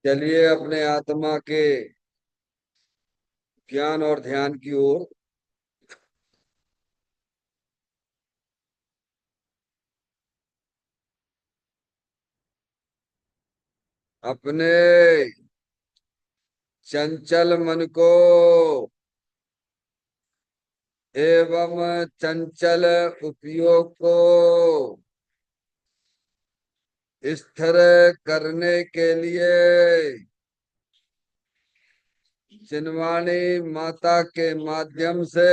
चलिए अपने आत्मा के ज्ञान और ध्यान की ओर। अपने चंचल मन को एवं चंचल उपयोग को स्थिर करने के लिए चिन्वाणी माता के माध्यम से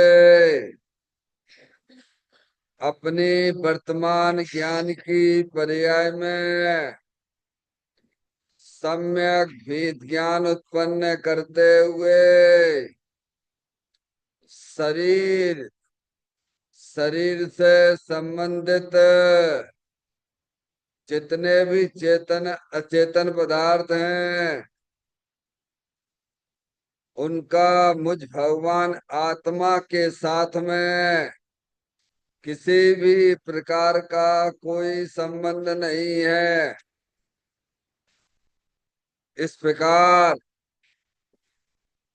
अपनी वर्तमान ज्ञान की पर्याय में सम्यक भेद ज्ञान उत्पन्न करते हुए शरीर शरीर से संबंधित जितने भी चेतन अचेतन पदार्थ हैं उनका मुझ भगवान आत्मा के साथ में किसी भी प्रकार का कोई संबंध नहीं है। इस प्रकार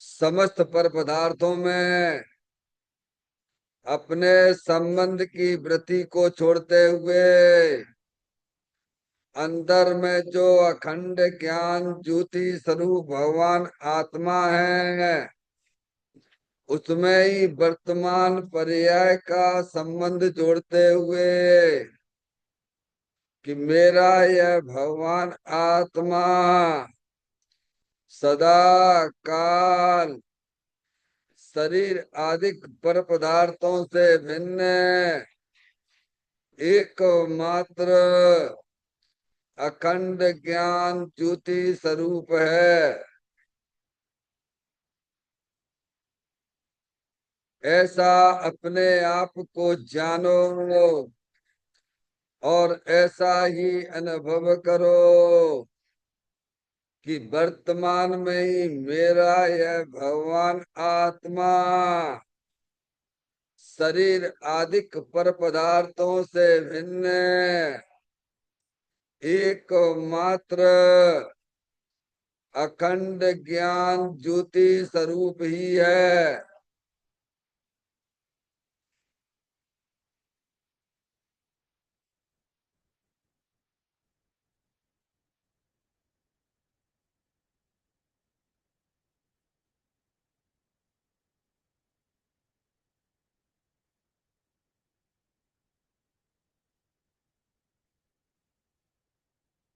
समस्त पर पदार्थों में अपने संबंध की वृत्ति को छोड़ते हुए अंदर में जो अखंड ज्ञान ज्योति स्वरूप भगवान आत्मा है उसमें ही वर्तमान पर्याय का संबंध जोड़ते हुए कि मेरा यह भगवान आत्मा सदा काल शरीर आदि पर पदार्थों से भिन्न एकमात्र अखंड ज्ञान ज्योति स्वरूप है। ऐसा अपने आप को जानो और ऐसा ही अनुभव करो कि वर्तमान में ही मेरा यह भगवान आत्मा शरीर आदिक पर पदार्थों से भिन्न एकमात्र अखंड ज्ञान ज्योति स्वरूप ही है।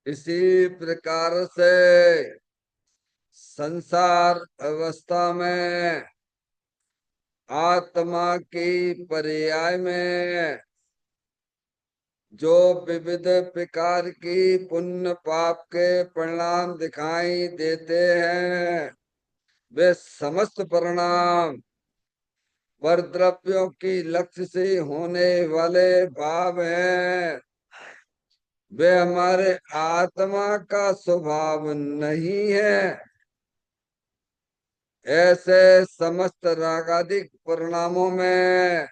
इसी प्रकार से संसार अवस्था में आत्मा की पर्याय में जो विविध प्रकार की पुण्य पाप के परिणाम दिखाई देते हैं वे समस्त परिणाम पर द्रव्यों की लक्ष्य से होने वाले भाव हैं। वे हमारे आत्मा का स्वभाव नहीं है। ऐसे समस्त रागादिक परिणामों में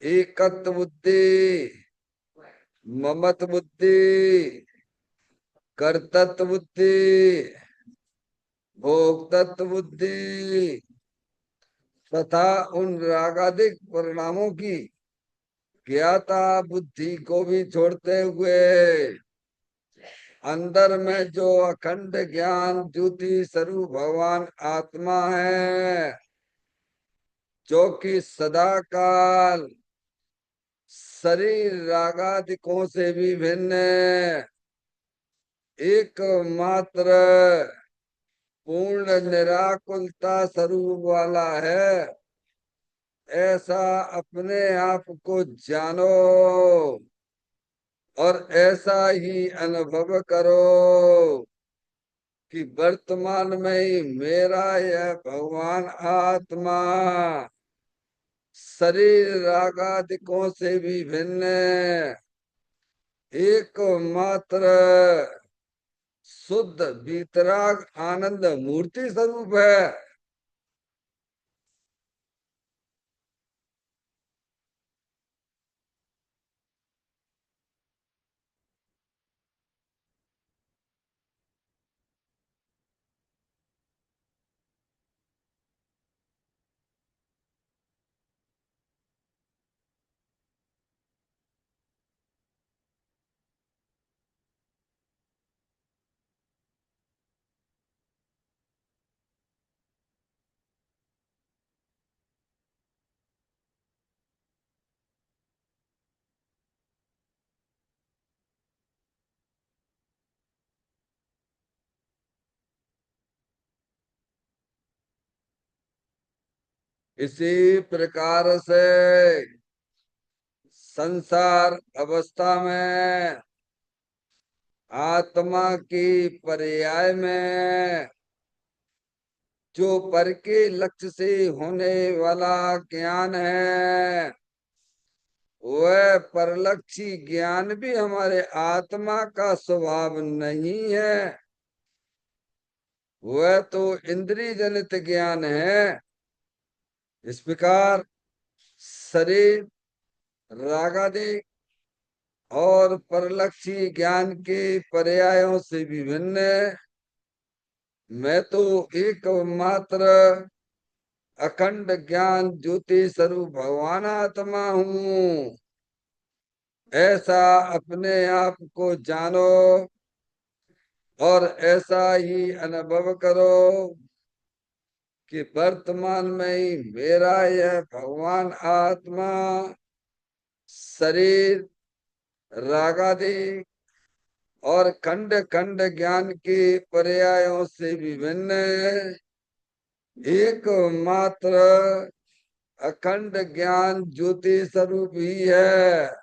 एकत्व बुद्धि, ममत बुद्धि, कर्तृत्व बुद्धि, भोक्तृत्व बुद्धि तथा उन रागादिक परिणामों की ज्ञाता बुद्धि को भी छोड़ते हुए अंदर में जो अखंड ज्ञान ज्योति स्वरूप भगवान आत्मा है जो कि सदा काल शरीर रागादिकों से भी भिन्न एकमात्र पूर्ण निराकुलता स्वरूप वाला है। ऐसा अपने आप को जानो और ऐसा ही अनुभव करो कि वर्तमान में ही मेरा यह भगवान आत्मा शरीर रागादिकों से भी भिन्न एकमात्र शुद्ध वीतराग आनंद मूर्ति स्वरूप है। इसी प्रकार से संसार अवस्था में आत्मा की पर्याय में जो पर के लक्ष्य से होने वाला ज्ञान है, वह परलक्षी ज्ञान भी हमारे आत्मा का स्वभाव नहीं है। वह तो इंद्रिय जनित ज्ञान है। इस प्रकार शरीर रागादि और परलक्षी ज्ञान के पर्यायों से विभिन्न है। मैं तो एक मात्र अखंड ज्ञान ज्योति स्वरूप भगवान आत्मा हूँ। ऐसा अपने आप को जानो और ऐसा ही अनुभव करो कि वर्तमान में ही मेरा यह भगवान आत्मा शरीर रागादि और खंड खंड ज्ञान के पर्यायों से विभिन्न एक मात्र अखंड ज्ञान ज्योति स्वरूप ही है।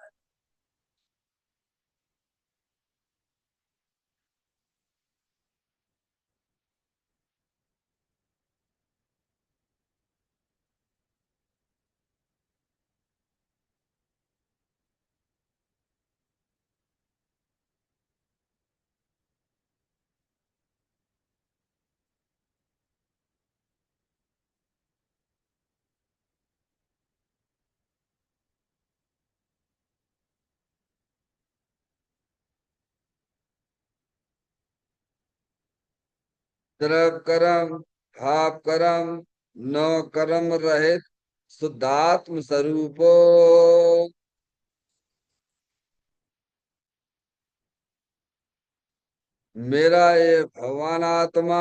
द्रव कर्म भाव कर्म न कर्म रहित शुद्धात्म स्वरूपो मेरा ये भगवान आत्मा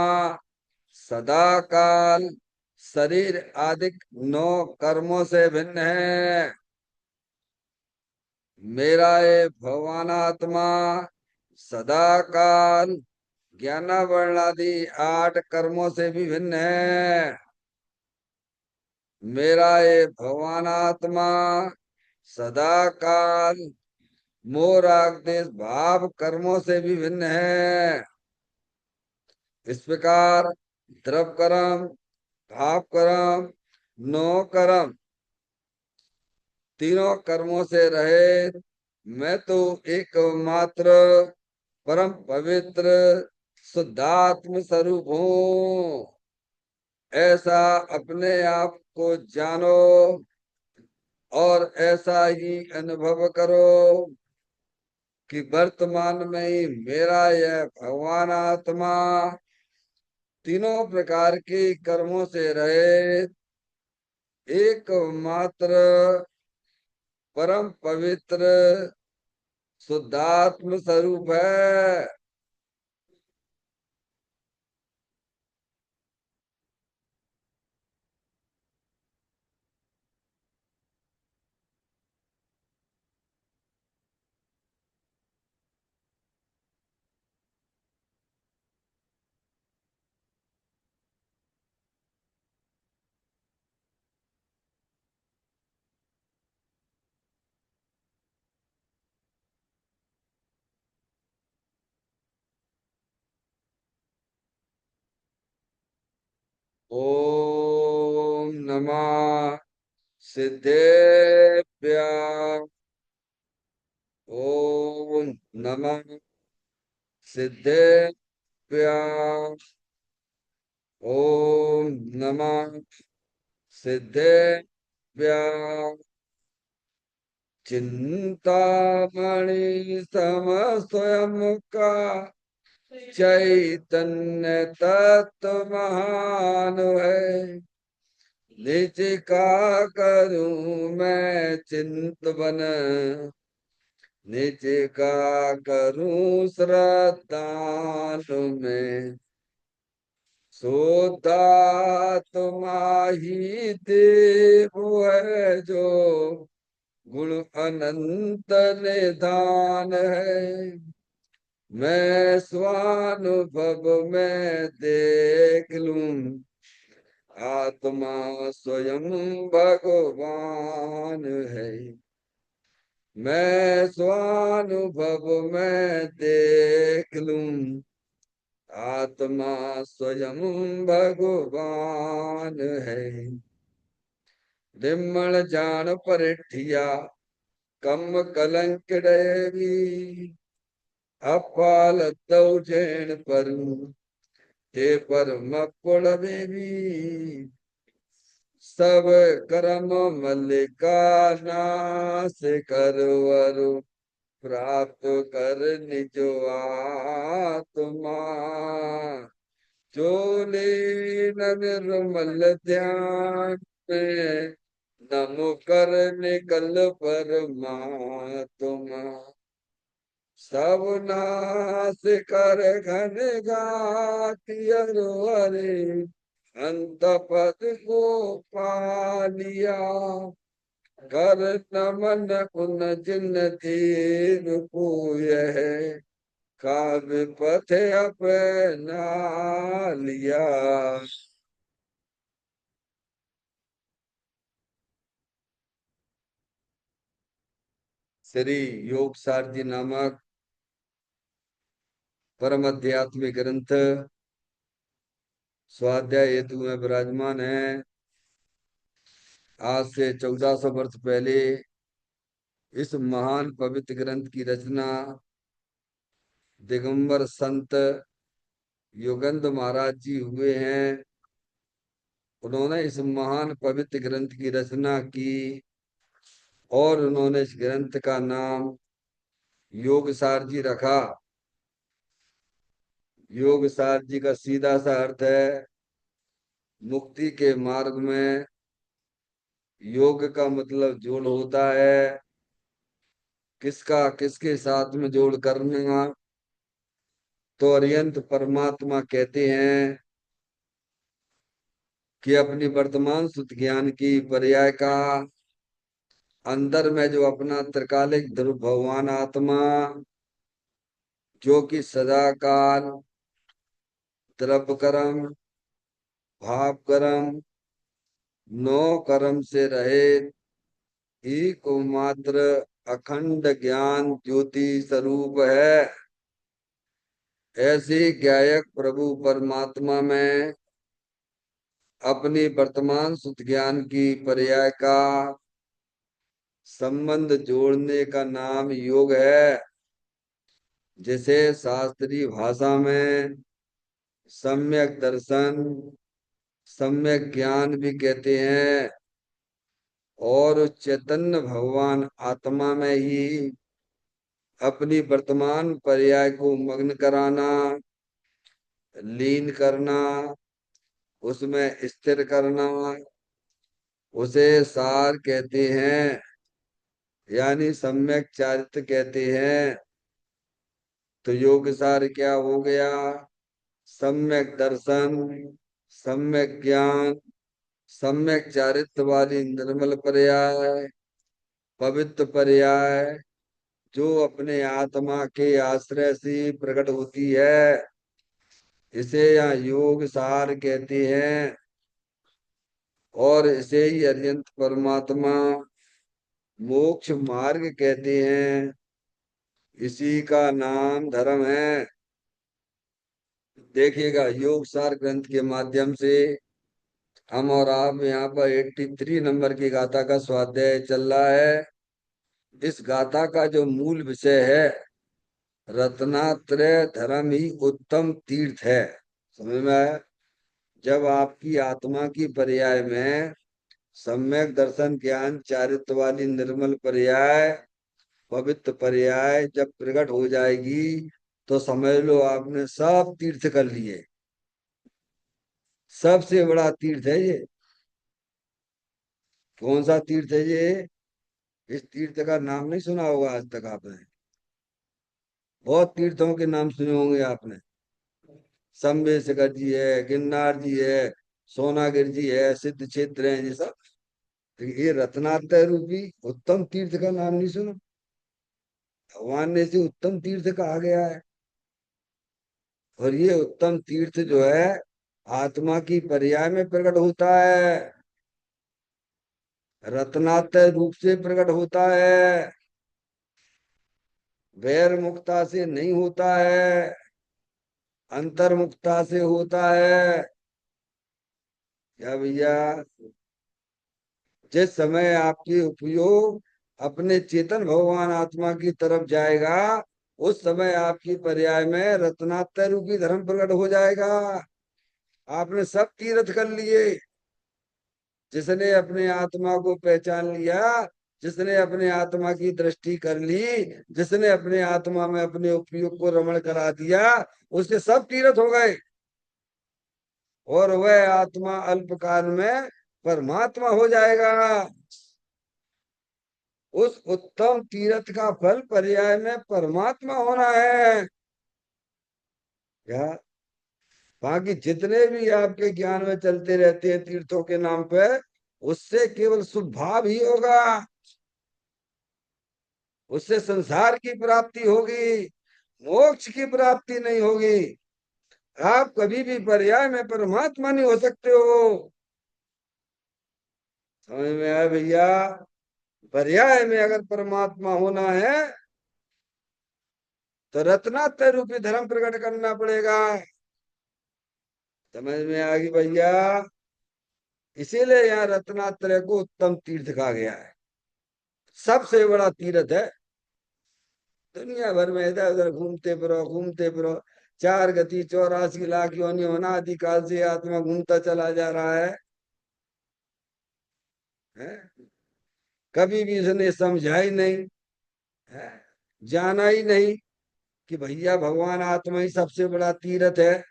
सदा काल शरीर आदि नौ कर्मों से भिन्न है। मेरा ये भगवान आत्मा सदा काल ज्ञान वर्णादि 8 कर्मों से भी भिन्न है। मेरा ये भगवान आत्मा सदा काल मोह राग देश भाव कर्मों से भी भिन्न है। इस प्रकार द्रव कर्म भाव कर्म नो कर्म तीनों कर्मों से रहे मैं तो एकमात्र परम पवित्र शुद्धात्म स्वरूप हूँ। ऐसा अपने आप को जानो और ऐसा ही अनुभव करो कि वर्तमान में ही मेरा यह भगवान आत्मा तीनों प्रकार के कर्मों से रहे एकमात्र परम पवित्र शुद्धात्म स्वरूप है। ओम नमः सिद्धेभ्य। ओम नमः सिद्धेभ्य। ओम नमः सिद्धेभ्य। चिंतामणि सम स्वयं का चैतन्य तत्व महान है। निज का करूं मैं चिंतवन निज का करूं श्रद्धान में सोदात्मा ही देव है जो गुण अनंत निधान है। मैं स्वानुभव में देख लूं आत्मा स्वयं भगवान है। मैं स्वानुभव में देख लूं, आत्मा स्वयं भगवान है। निम्मल जान परिठिया, कम कलंक भी, अपाल तौजेण पर, हे परम पुण भी। सब कर्म मल्लिका नाश करवर, प्राप्त कर निज आत्मा। जो लीन निर्मल ध्यान में, नमो कर निकल परमात्मा। सब नाश कर घन घाति हरे, अंत पद को पालिया। कर नमन उन जिन तीर पूय है, काव्य पथ अपना लिया। श्री योग सारथी नामक परम आध्यात्मिक ग्रंथ स्वाध्याय हेतु में विराजमान है। आज से 1400 वर्ष पहले इस महान पवित्र ग्रंथ की रचना दिगंबर संत योगेंद्र महाराज जी हुए हैं। उन्होंने इस महान पवित्र ग्रंथ की रचना की और उन्होंने इस ग्रंथ का नाम योग सार जी रखा। योग सार जी का सीधा सा अर्थ है मुक्ति के मार्ग में योग का मतलब जोड़ होता है। किसका किसके साथ में जोड़ करना, तो अरिहंत परमात्मा कहते हैं कि अपनी वर्तमान सुध ज्ञान की पर्याय का अंदर में जो अपना त्रिकालिक ध्रुव भगवान आत्मा, जो कि सदा काल द्रव्य कर्म भाव कर्म नौ कर्म से रहित एक मात्र अखंड ज्ञान ज्योति स्वरूप है। ऐसे ज्ञायक प्रभु परमात्मा में अपनी वर्तमान सुध ज्ञान की पर्याय का संबंध जोड़ने का नाम योग है, जिसे शास्त्रीय भाषा में सम्यक दर्शन सम्यक ज्ञान भी कहते हैं। और चैतन्य भगवान आत्मा में ही अपनी वर्तमान पर्याय को मग्न कराना, लीन करना, उसमें स्थिर करना, उसे सार कहते हैं, यानी सम्यक चारित्र कहते हैं। तो योग सार क्या हो गया? सम्यक दर्शन, सम्यक ज्ञान, सम्यक चारित्र वाली निर्मल पर्याय, पवित्र पर्याय, जो अपने आत्मा के आश्रय से प्रकट होती है, इसे यहाँ योग सार कहते हैं। और इसे ही अरिहंत परमात्मा मोक्ष मार्ग कहते हैं। इसी का नाम धर्म है। देखिएगा, योग सार ग्रंथ के माध्यम से हम और आप यहाँ पर 83 नंबर की गाथा का स्वाध्याय चल रहा है। इस गाथा का जो मूल विषय है, रत्नात्रय धर्म ही उत्तम तीर्थ है। समझ में आया? जब आपकी आत्मा की पर्याय में सम्यक दर्शन ज्ञान चारित्र वाली निर्मल पर्याय पवित्र पर्याय जब प्रकट हो जाएगी, तो समझ लो आपने सब तीर्थ कर लिए। सबसे बड़ा तीर्थ है ये। कौन सा तीर्थ है ये? इस तीर्थ का नाम नहीं सुना होगा आज तक आपने। बहुत तीर्थों के नाम सुने होंगे आपने। शंबेशकर जी है, गिरनार जी है, सोनागिर जी है, सिद्ध क्षेत्र है, ये सब। तो ये रत्नात्रय रूपी उत्तम तीर्थ का नाम नहीं सुना? भगवान ने इसे उत्तम तीर्थ कहा गया है। और ये उत्तम तीर्थ जो है, आत्मा की पर्याय में प्रकट होता है, रत्नात्रय रूप से प्रकट होता है, वैर मुक्ता से नहीं होता है, अंतर्मुक्ता से होता है। क्या भैया? जिस समय आपकी उपयोग अपने चेतन भगवान आत्मा की तरफ जाएगा, उस समय आपकी पर्याय में रत्नात्रय रूपी धर्म प्रकट हो जाएगा। आपने सब तीर्थ कर लिए। जिसने अपने आत्मा को पहचान लिया, जिसने अपने आत्मा की दृष्टि कर ली, जिसने अपने आत्मा में अपने उपयोग को रमण करा दिया, उसके सब तीर्थ हो गए। और वह आत्मा अल्पकाल में परमात्मा हो जाएगा। उस उत्तम तीर्थ का फल पर्याय में परमात्मा होना है। क्या? बाकी जितने भी आपके ज्ञान में चलते रहते हैं तीर्थों के नाम पे, उससे केवल शुभ भाव ही होगा। उससे संसार की प्राप्ति होगी, मोक्ष की प्राप्ति नहीं होगी। आप कभी भी पर्याय में परमात्मा नहीं हो सकते हो। समझ में आया भैया? पर्याय में अगर परमात्मा होना है तो रत्नात्रय रूपी धर्म प्रकट करना पड़ेगा। समझ में आ गई भैया? इसीलिए यहाँ रत्नात्रय को उत्तम तीर्थ कहा गया है। सबसे बड़ा तीर्थ है। दुनिया भर में इधर उधर घूमते फिरो, घूमते फिरो। 4 गति 84 लाख योनियों अनादिकाल से आत्मा घूमता चला जा रहा है? कभी भी इसने समझा ही नहीं है, जाना ही नहीं कि भैया भगवान आत्मा ही सबसे बड़ा तीर्थ है।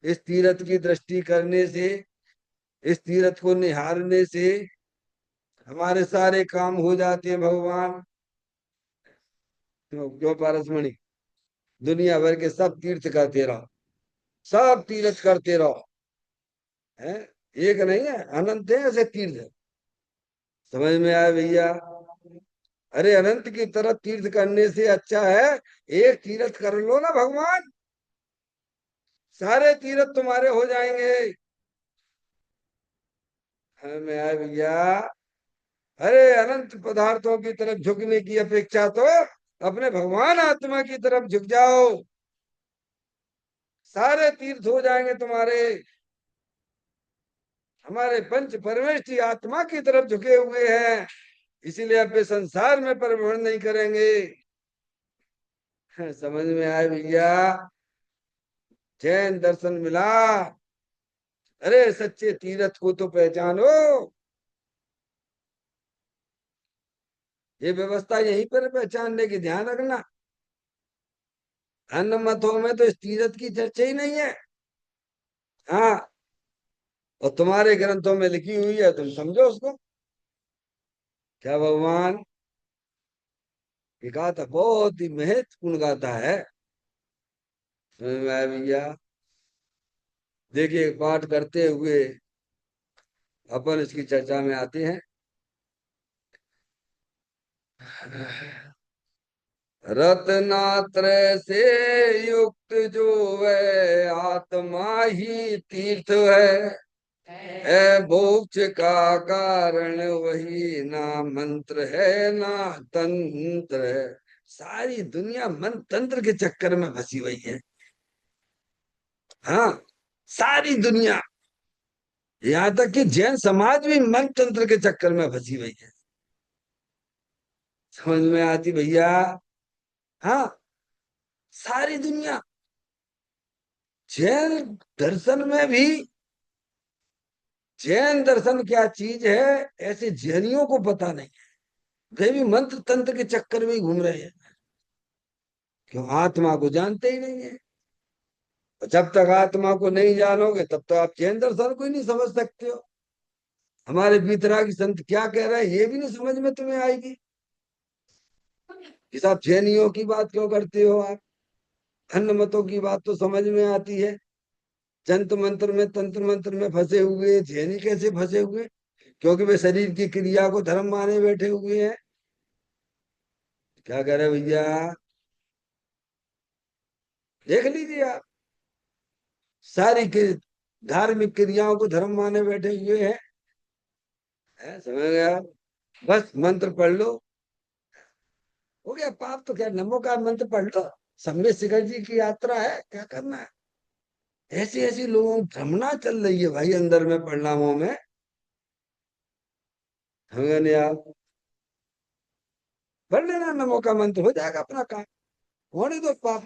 इस तीर्थ की दृष्टि करने से, इस तीर्थ को निहारने से हमारे सारे काम हो जाते हैं भगवान। क्यों पारसमणि? दुनिया भर के सब तीर्थ करते रहो, सब तीर्थ करते रहो, है? एक नहीं है, अनंत है ऐसे तीर्थ। समझ में आया भैया? अरे अनंत की तरफ तीर्थ करने से अच्छा है एक तीर्थ कर लो ना भगवान, सारे तीर्थ तुम्हारे हो जाएंगे। समझ में आया भैया? अरे अनंत पदार्थों की तरफ झुकने की अपेक्षा तो अपने भगवान आत्मा की तरफ झुक जाओ, सारे तीर्थ हो जाएंगे तुम्हारे। हमारे पंच परमेष्ठी आत्मा की तरफ झुके हुए हैं, इसीलिए अपने संसार में परिभ्रमण नहीं करेंगे। समझ में आए भैया? जैन दर्शन मिला। अरे सच्चे तीर्थ को तो पहचानो। ये व्यवस्था यहीं पर पहचानने की ध्यान रखना। अन्य मतों में तो इस तीर्थ की चर्चा ही नहीं है। हाँ, और तुम्हारे ग्रंथों में लिखी हुई है, तुम समझो उसको। क्या भगवान? ये गाथा बहुत ही महत्वपूर्ण गाथा है। समझ में आया भैया? देखिए पाठ करते हुए अपन इसकी चर्चा में आते हैं। रत्नात्रय से युक्त जो है आत्मा ही तीर्थ है मोक्ष का कारण वही, ना मंत्र है ना तंत्र है। सारी दुनिया मन तंत्र के चक्कर में फंसी हुई है। हाँ, सारी दुनिया, यहाँ तक कि जैन समाज भी मन तंत्र के चक्कर में फंसी हुई है। समझ में आती भैया? हाँ, सारी दुनिया। जैन दर्शन में भी, जैन दर्शन क्या चीज है ऐसे जैनियों को पता नहीं है। वे भी मंत्र तंत्र के चक्कर में ही घूम रहे हैं, क्यों आत्मा को जानते ही नहीं है। और जब तक आत्मा को नहीं जानोगे तब तो आप जैन दर्शन को ही नहीं समझ सकते हो। हमारे की संत क्या कह रहे हैं ये भी नहीं समझ में तुम्हें आएगी कि साहब जैनियों की बात क्यों करते हो आप। अन्य मतों की बात तो समझ में आती है। जंत्र मंत्र में तंत्र मंत्र में फंसे हुए जैनी कैसे फंसे हुए? क्योंकि वे शरीर की क्रिया को धर्म माने बैठे हुए हैं। क्या कह रहे भैया? देख लीजिए आप, सारी धार्मिक क्रियाओं को धर्म माने बैठे हुए समझ गया। बस मंत्र पढ़ लो, हो गया। पाप तो क्या, नमो का मंत्र पढ़ लो। सम्य शिखर जी की यात्रा है, क्या करना है। ऐसी ऐसी लोगों की भ्रमणा चल रही है भाई अंदर में, परिणामों में। हमें नहीं आप पढ़ लेना नमो का मंत्र, हो जाएगा अपना काम। होने दो पाप,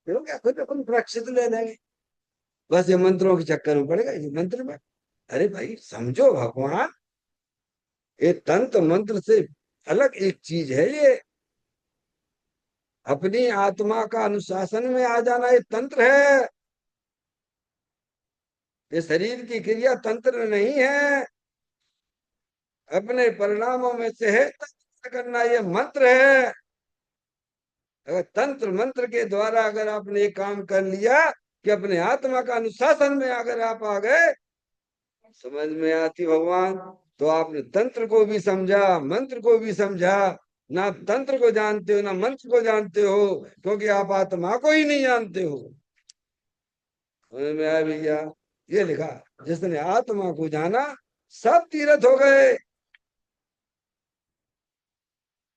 फिर क्या, खुद अपन सुरक्षित ले लेंगे। बस ये मंत्रों के चक्कर में पड़ेगा, ये मंत्र में। अरे भाई समझो, भगवान ये तंत्र मंत्र से अलग एक चीज है ये। अपनी आत्मा का अनुशासन में आ जाना ये तंत्र है। ये शरीर की क्रिया तंत्र नहीं है। अपने परिणामों में से है तंत्र करना, ये मंत्र है। अगर तंत्र मंत्र के द्वारा अगर आपने ये काम कर लिया कि अपने आत्मा का अनुशासन में अगर आप आ गए, समझ में आती भगवान। तो आपने तंत्र को भी समझा, मंत्र को भी समझा। ना आप तंत्र को जानते हो, ना मंत्र को जानते हो, क्योंकि आप आत्मा को ही नहीं जानते हो। समझ में आया भैया। ये लिखा, जिसने आत्मा को जाना सब तीर्थ हो गए।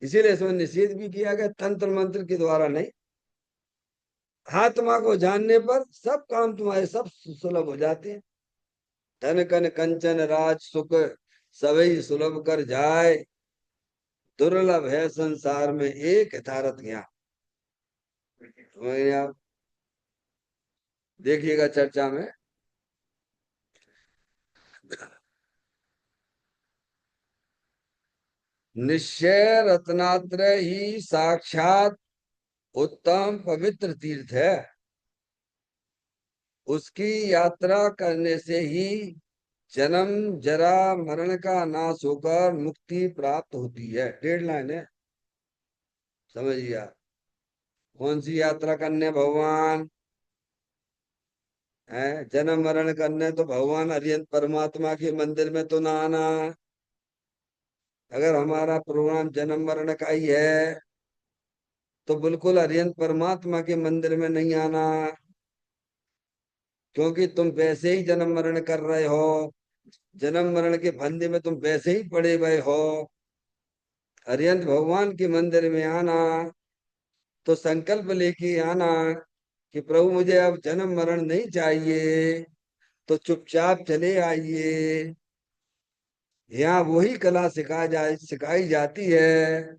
इसीलिए इसमें निषेध भी किया गया, तंत्र मंत्र के द्वारा नहीं। आत्मा को जानने पर सब काम तुम्हारे सब सुलभ हो जाते हैं। धन कन कंचन राज सुख सभी सुलभ कर जाए, दुर्लभ है संसार में एक यथार्थ ज्ञान। समझ आप देखिएगा चर्चा में। निश्चय रत्नात्रय ही साक्षात उत्तम पवित्र तीर्थ है। उसकी यात्रा करने से ही जन्म जरा मरण का नाश होकर मुक्ति प्राप्त होती है। डेढ़ लाइन है, समझिए आप। कौन सी यात्रा करने भगवान है? जन्म मरण करने तो भगवान अरिहंत परमात्मा के मंदिर में तो ना आना। अगर हमारा प्रोग्राम जन्म मरण का ही है तो बिल्कुल अरिहंत परमात्मा के मंदिर में नहीं आना, क्योंकि तुम वैसे ही जन्म मरण कर रहे हो। जन्म मरण के फंदे में तुम वैसे ही पड़े हुए हो। अरिहंत भगवान के मंदिर में आना तो संकल्प लेके आना कि प्रभु मुझे अब जन्म मरण नहीं चाहिए, तो चुपचाप चले आइए। यहाँ वही कला सिखाई जाती है।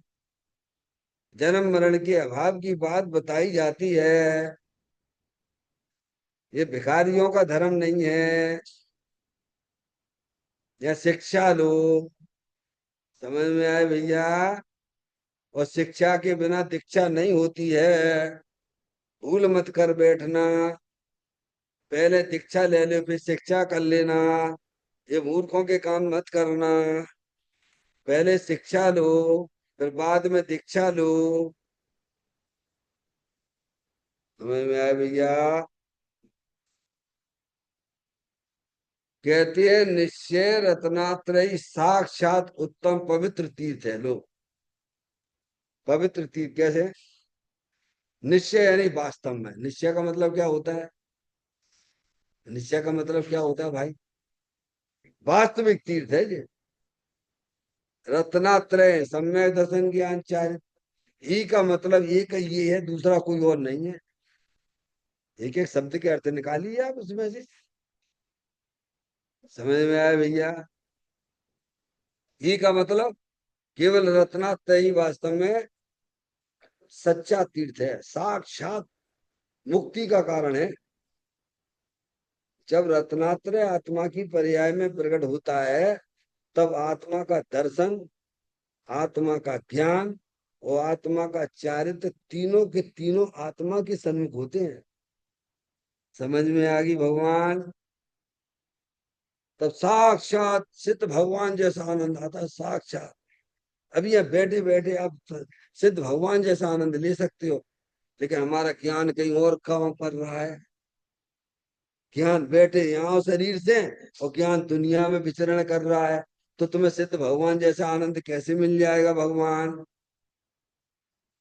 जन्म मरण के अभाव की बात बताई जाती है। ये भिखारियों का धर्म नहीं है। या शिक्षा लो, समझ में आए भैया। और शिक्षा के बिना दीक्षा नहीं होती है। भूल मत कर बैठना, पहले दीक्षा ले लो फिर शिक्षा कर लेना। ये मूर्खों के काम मत करना। पहले शिक्षा लो फिर बाद में दीक्षा लो। समझ में आए भैया। कहते हैं निश्चय रत्नात्रयी साक्षात उत्तम पवित्र तीर्थ है। लो, पवित्र तीर्थ कैसे? निश्चय यानी वास्तव में। निश्चय का मतलब क्या होता है? निश्चय का मतलब क्या होता है भाई? वास्तविक तीर्थ है ये। रत्नात्रय सम्यक दर्शन ज्ञान चारित्र, ही का मतलब एक ये है, दूसरा कोई और नहीं है। एक एक शब्द के अर्थ निकालिए आप उसमें से। समझ में आया भैया। ही का मतलब केवल रत्नात्रय ही वास्तव में सच्चा तीर्थ है, साक्षात मुक्ति का कारण है। जब रत्नात्रय आत्मा की पर्याय में प्रकट होता है, तब आत्मा का दर्शन, आत्मा का ज्ञान और आत्मा का चारित्र तीनों के तीनों आत्मा के सन्मुख होते हैं। समझ में आ गई भगवान। तब साक्षात सिद्ध भगवान जैसा आनंद आता है, साक्षात। अभी यहाँ बैठे बैठे आप सिद्ध भगवान जैसा आनंद ले सकते हो, लेकिन हमारा ज्ञान कहीं और काम कर रहा है। ज्ञान बैठे यहाँ शरीर से और ज्ञान दुनिया में विचरण कर रहा है। तो तुम्हें सिद्ध भगवान जैसा आनंद कैसे मिल जाएगा भगवान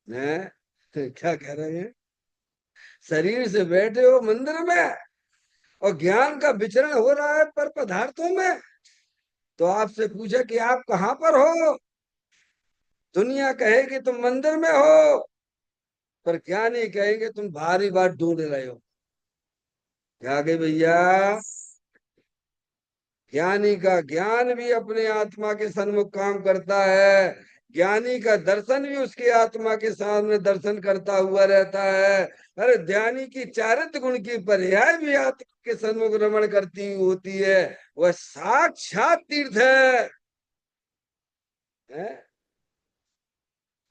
है? क्या कह रहे हैं? शरीर से बैठे हो मंदिर में और ज्ञान का विचरण हो रहा है पर पदार्थों में। तो आपसे पूछे कि आप कहाँ पर हो। दुनिया कहेगी तुम मंदिर में हो, पर ज्ञानी कहेंगे तुम भारी बात ढूंढ रहे हो। क्या गए भैया। ज्ञानी का ज्ञान भी अपने आत्मा के सन्मुख काम करता है। ज्ञानी का दर्शन भी उसके आत्मा के सामने दर्शन करता हुआ रहता है। अरे ज्ञानी की चारित्र गुण की पर्याय भी आत्मा के सन्मुख रमण करती होती है। वह साक्षात तीर्थ है।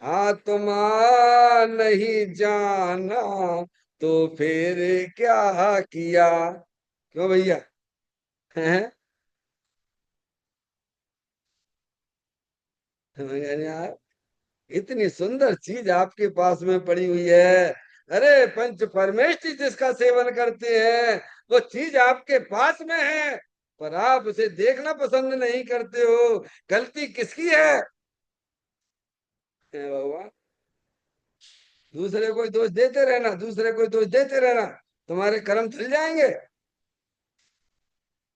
आत्मा नहीं जाना तो फिर क्या किया। क्यों भैया। हैं? यार, इतनी सुंदर चीज आपके पास में पड़ी हुई है। अरे पंच परमेष्टि जिसका सेवन करते हैं, वो चीज आपके पास में है, पर आप उसे देखना पसंद नहीं करते हो। गलती किसकी है। हे भगवान। दूसरे को दोष देते रहना, दूसरे को दोष देते रहना, तुम्हारे कर्म चल जाएंगे।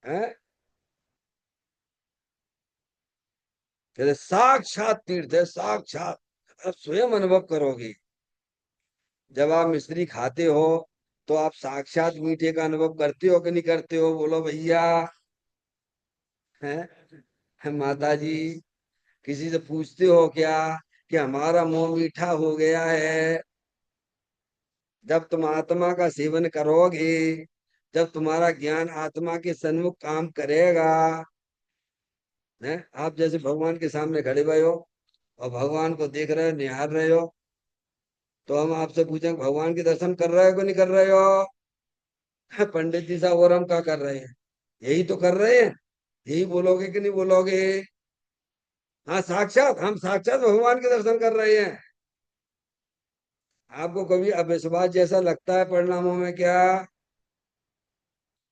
हैं? कहते साक्षात तीर्थ है, साक्षात। आप स्वयं अनुभव करोगे। जब आप मिश्री खाते हो तो आप साक्षात मीठे का अनुभव करते हो कि नहीं करते हो, बोलो भैया। हैं? माता जी, किसी से पूछते हो क्या कि हमारा मुंह मीठा हो गया है। जब तुम आत्मा का सेवन करोगे, जब तुम्हारा ज्ञान आत्मा के सन्मुख काम करेगा, है आप जैसे भगवान के सामने खड़े हुए हो और भगवान को देख रहे हो, निहार रहे हो, तो हम आपसे पूछें भगवान के दर्शन कर रहे हो कि नहीं कर रहे हो। पंडित जी साहब और हम क्या कर रहे हैं। यही तो कर रहे हैं। यही बोलोगे कि नहीं बोलोगे। हाँ साक्षात, हम साक्षात भगवान के दर्शन कर रहे हैं। आपको कभी अविश्वास जैसा लगता है परिणामों में क्या।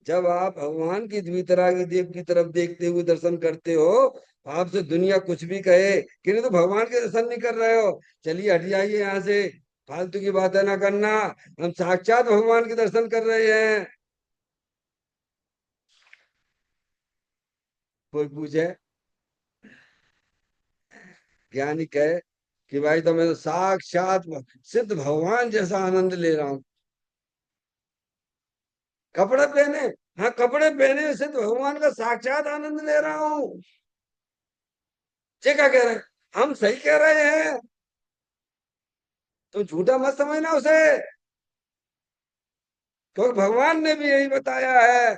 जब आप भगवान की द्वितरागी देव की तरफ देखते हुए दर्शन करते हो, आपसे दुनिया कुछ भी कहे कि नहीं तो भगवान के दर्शन नहीं कर रहे हो, चलिए हट जाइए यहाँ से, फालतू की बातें ना करना। हम साक्षात भगवान के दर्शन कर रहे हैं। कोई पूछे, ज्ञानी कहे कि भाई तो मैं तो साक्षात सिद्ध भगवान जैसा आनंद ले रहा हूँ। कपड़े पहने, हाँ कपड़े पहने सिद्ध भगवान का साक्षात आनंद ले रहा हूँ। ये क्या कह रहे हैं। हम सही कह रहे हैं, तो झूठा मत समझना उसे, क्योंकि भगवान ने भी यही बताया है।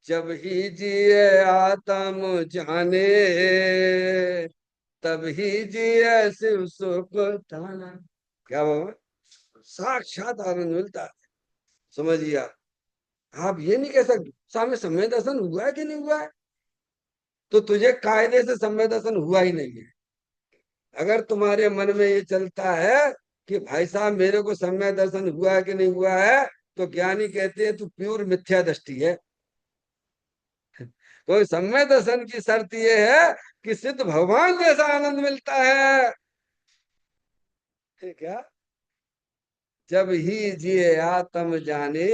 जब ही जिए आत्म जाने, तब ही जिए शिव सुख ताना। क्या बाबा, साक्षात आनंद मिलता है। समझिए आप ये नहीं कह सकते सामने समय दर्शन हुआ है कि नहीं हुआ है। तो तुझे कायदे से समय दर्शन हुआ ही नहीं है। अगर तुम्हारे मन में ये चलता है कि भाई साहब मेरे को समय दर्शन हुआ है कि नहीं हुआ है, तो ज्ञानी कहते हैं तू प्योर मिथ्या दृष्टि है। तो समय दर्शन की शर्त ये है कि सिद्ध भगवान जैसा आनंद मिलता है। ठीक है। जब ही जिए आत्म जाने,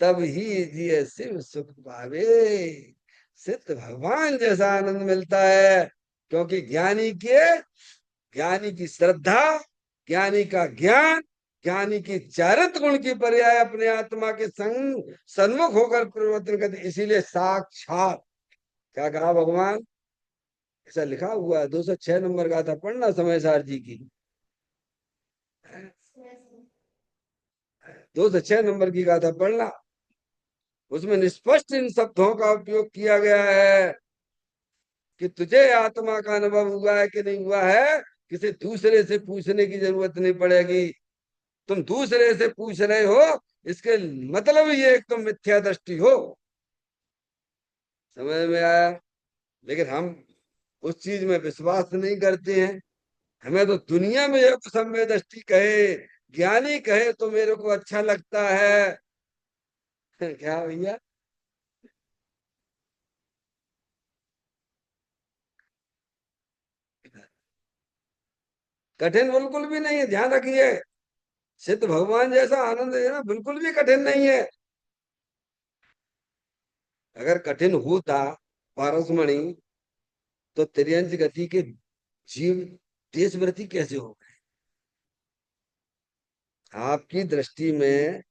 तब ही जिए शिव सुख पावे। सिद्ध भगवान जैसा आनंद मिलता है, क्योंकि ज्ञानी की श्रद्धा, ज्ञानी का ज्ञान, ज्ञानी की चारित्र गुण की पर्याय अपने आत्मा के संग सन्मुख होकर परिवर्तन करते, इसीलिए साक्षात। क्या कहा भगवान, ऐसा लिखा हुआ है 206 नंबर का था, पढ़ना समय सार जी की। 206 नंबर की गाथा पढ़ना, उसमें स्पष्ट इन शब्दों का उपयोग किया गया है कि तुझे आत्मा का अनुभव हुआ है कि नहीं हुआ है, किसी दूसरे से पूछने की जरूरत नहीं पड़ेगी। तुम दूसरे से पूछ रहे हो, इसके मतलब ये तुम मिथ्या दृष्टि हो। समझ में आया। लेकिन हम उस चीज में विश्वास नहीं करते हैं। हमें तो दुनिया में एक सम्य दृष्टि कहे, ज्ञानी कहे तो मेरे को अच्छा लगता है। क्या भैया। कठिन बिल्कुल भी नहीं है, ध्यान रखिए। सिद्ध भगवान जैसा आनंद लेना बिल्कुल भी कठिन नहीं है। अगर कठिन होता पारसमणि, तो तिर्यंच गति के जीव देशव्रती कैसे हो गए? आपकी दृष्टि में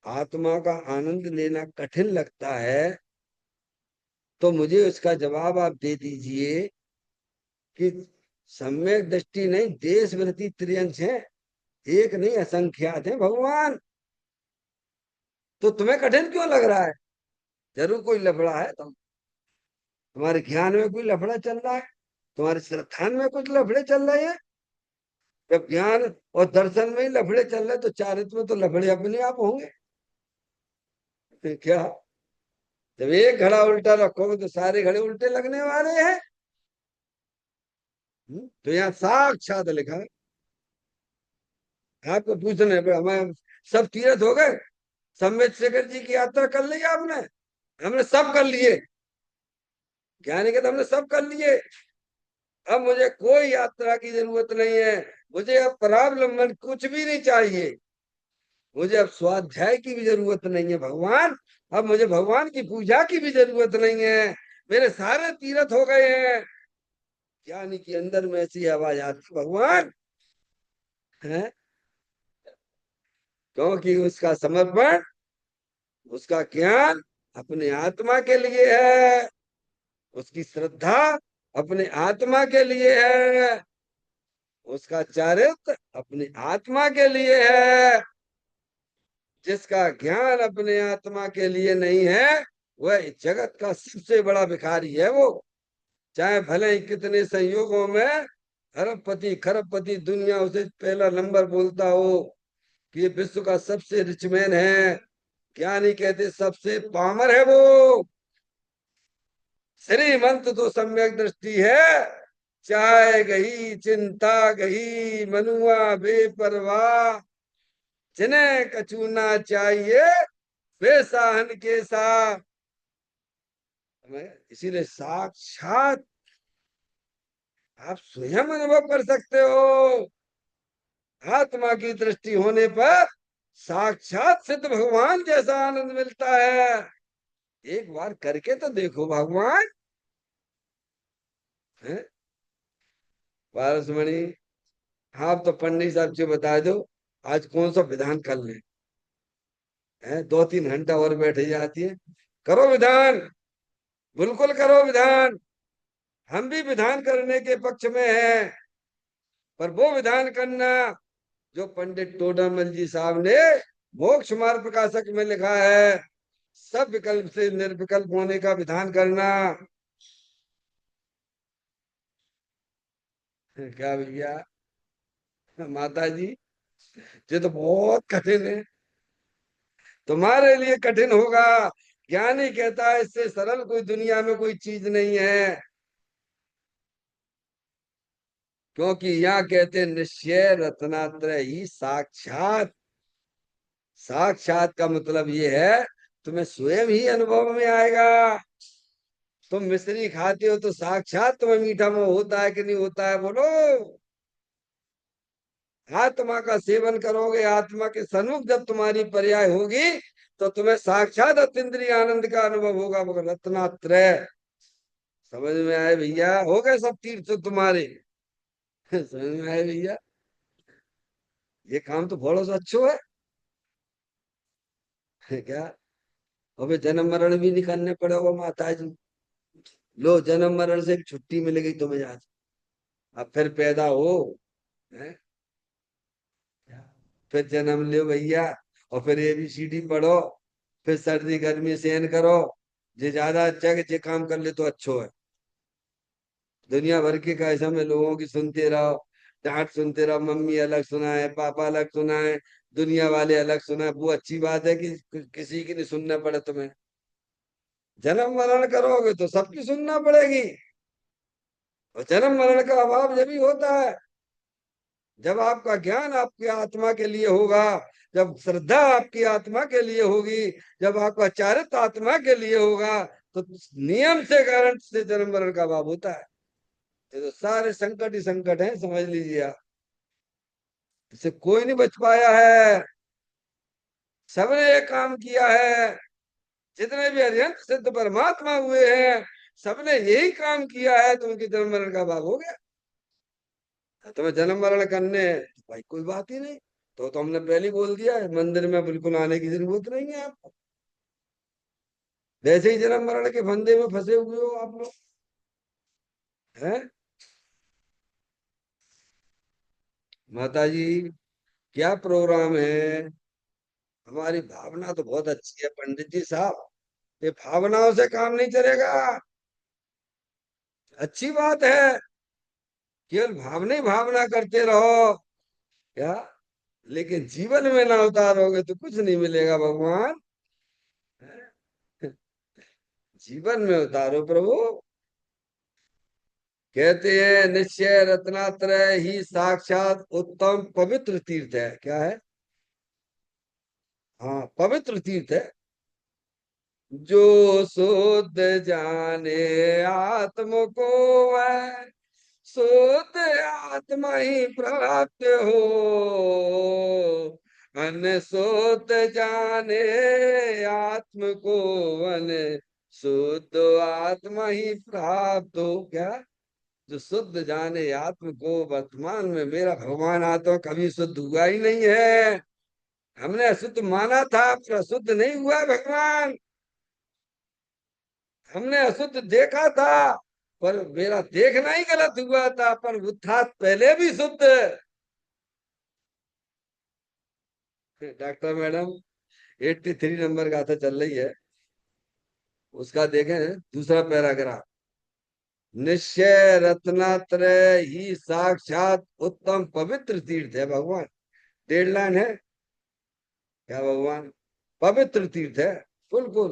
आत्मा का आनंद लेना कठिन लगता है, तो मुझे उसका जवाब आप दे दीजिए कि सम्यक दृष्टि नहीं, देशव्रती त्रियंश है, एक नहीं असंख्यात है भगवान। तो तुम्हें कठिन क्यों लग रहा है? जरूर कोई लफड़ा है, तुम्हारे ज्ञान में कोई लफड़ा चल रहा है, तुम्हारे श्रद्धान में कुछ लफड़े चल रहे हैं। जब ज्ञान और दर्शन में ही लफड़े चल रहे, तो चारित्र में तो लफड़े अपने आप होंगे। क्या? जब एक घड़ा उल्टा रखोगे तो सारे घड़े उल्टे लगने वाले हैं। तो यहाँ साक्षात लिखा है। आपको पूछने पे हमें सब तीर्थ हो गए? सम्यक शेखर जी की यात्रा कर ली आपने? हमने सब कर लिए। ज्ञानी के तो हमने सब कर लिए। अब मुझे कोई यात्रा की जरूरत नहीं है। मुझे अब परावलंबन कुछ भी नहीं चाहिए। मुझे अब स्वाध्याय की भी जरूरत नहीं है भगवान। अब मुझे भगवान की पूजा की भी जरूरत नहीं है। मेरे सारे तीर्थ हो गए हैं। ज्ञानी के अंदर में ऐसी आवाज आती, भगवान है, क्योंकि उसका समर्पण, उसका ज्ञान अपने आत्मा के लिए है, उसकी श्रद्धा अपने आत्मा के लिए है, उसका चारित्र अपनी आत्मा के लिए है। जिसका ज्ञान अपने आत्मा के लिए नहीं है, वह जगत का सबसे बड़ा भिखारी है। वो चाहे भले ही कितने संयोगों में अरबपति खरबपति दुनिया उसे पहला नंबर बोलता हो कि ये विश्व का सबसे रिच मैन है, ज्ञानी कहते सबसे पामर है वो। श्रीमंत तो सम्यक दृष्टि है। चाय गही चिंता गही, मनुआ बेपरवाह, जिन्हें कछु ना चाहिए वे साहन के साथ। इसीलिए साक्षात आप स्वयं अनुभव कर सकते हो। आत्मा की दृष्टि होने पर साक्षात सिद्ध भगवान जैसा आनंद मिलता है। एक बार करके तो देखो भगवान है। पारसमणि, आप तो पंडित साहब से बता दो आज कौन सा विधान कर ले है। 2-3 घंटा और बैठ जाती है। करो विधान, बिल्कुल करो विधान। हम भी विधान करने के पक्ष में हैं, पर वो विधान करना जो पंडित टोडामल जी साहब ने मोक्ष मार्ग प्रकाशक में लिखा है, सब विकल्प से निर्विकल्प होने का विधान करना। क्या भैया, माता जी, ये तो बहुत कठिन है। तुम्हारे लिए कठिन होगा। ज्ञानी कहता है इससे सरल कोई दुनिया में कोई चीज नहीं है। क्योंकि यहाँ कहते हैं निश्चय रत्नात्रय ही साक्षात। साक्षात का मतलब ये है तुम्हें स्वयं ही अनुभव में आएगा। तुम मिश्री खाते हो तो साक्षात तुम्हें मीठा मुंह होता है कि नहीं होता है, बोलो। आत्मा का सेवन करोगे, आत्मा के सन्मुख जब तुम्हारी पर्याय होगी, तो तुम्हें साक्षात अतीन्द्रिय आनंद का अनुभव होगा। वो रत्नात्रय समझ में आए भैया? हो गए सब तीर्थ तुम्हारे। समझ में आए भैया? ये काम तो बड़ा सा अच्छो है क्या? अबे जन्म मरण भी नहीं करने पड़ेगा माता जी। लो जन्म मरण से एक छुट्टी मिल गई तुम्हें आज। अब फिर पैदा हो, है? फिर जन्म लो भैया, और फिर ABCD पढ़ो, फिर सर्दी गर्मी सहन करो। जे ज्यादा अच्छा है कि जे काम कर ले तो अच्छो है। दुनिया भर के कैसा में लोगों की सुनते रहो, डांट सुनते रहो, मम्मी अलग सुनाए, पापा अलग सुनाए, दुनिया वाले अलग सुनाए, वो अच्छी बात है कि किसी की नहीं सुनना पड़े तुम्हें। जन्म मरण करोगे तो सबकी सुनना पड़ेगी। और जन्म मरण का अभाव जब भी होता है जब आपका ज्ञान आपकी आत्मा के लिए होगा, जब श्रद्धा आपकी आत्मा के लिए होगी, जब आपका चारित्र आत्मा के लिए होगा, तो नियम से कारण से जन्म मरण का अभाव होता है। ये तो सारे संकट ही संकट है, समझ लीजिए आप। इससे कोई नहीं बच पाया है। सबने ये काम किया है। जितने भी अरिहंत सिद्ध परमात्मा हुए हैं, सबने यही काम किया है, तो उनके जन्म मरण का भाग हो गया। तुम्हें जन्म मरण करने हैं, तो भाई कोई बात ही नहीं। तो हमने पहले ही बोल दिया है, मंदिर में बिल्कुल आने की जरूरत नहीं है आपको। वैसे ही जन्म मरण के फंदे में फंसे हुए हो आप लोग, हैं। माता जी, क्या प्रोग्राम है? हमारी भावना तो बहुत अच्छी है पंडित जी साहब, ये भावनाओं से काम नहीं चलेगा। अच्छी बात है, केवल भावना ही भावना करते रहो क्या, लेकिन जीवन में ना उतारोगे तो कुछ नहीं मिलेगा भगवान। जीवन में उतारो प्रभु। कहते हैं निश्चय रत्नात्रय ही साक्षात उत्तम पवित्र तीर्थ है। क्या है? हाँ, पवित्र तीर्थ है। जो शुद्ध जाने आत्म को है, शुद्ध आत्मा ही प्राप्त हो। अन शुद्ध जाने आत्म को, अन शुद्ध आत्मा ही प्राप्त हो। क्या? जो शुद्ध जाने आत्म को, वर्तमान में मेरा भगवान आत्मा कभी शुद्ध हुआ ही नहीं है। हमने अशुद्ध माना था, पर अशुद्ध नहीं हुआ है भगवान। हमने अशुद्ध देखा था, पर मेरा देखना ही गलत हुआ था, पर वो था पहले भी शुद्ध। डॉक्टर मैडम, 83 नंबर गाथा चल रही है, उसका देखें दूसरा पैराग्राफ। निश्चय रत्नात्रय ही साक्षात उत्तम पवित्र तीर्थ है भगवान। 1.5 लाइन है क्या भगवान? पवित्र तीर्थ है, बिल्कुल।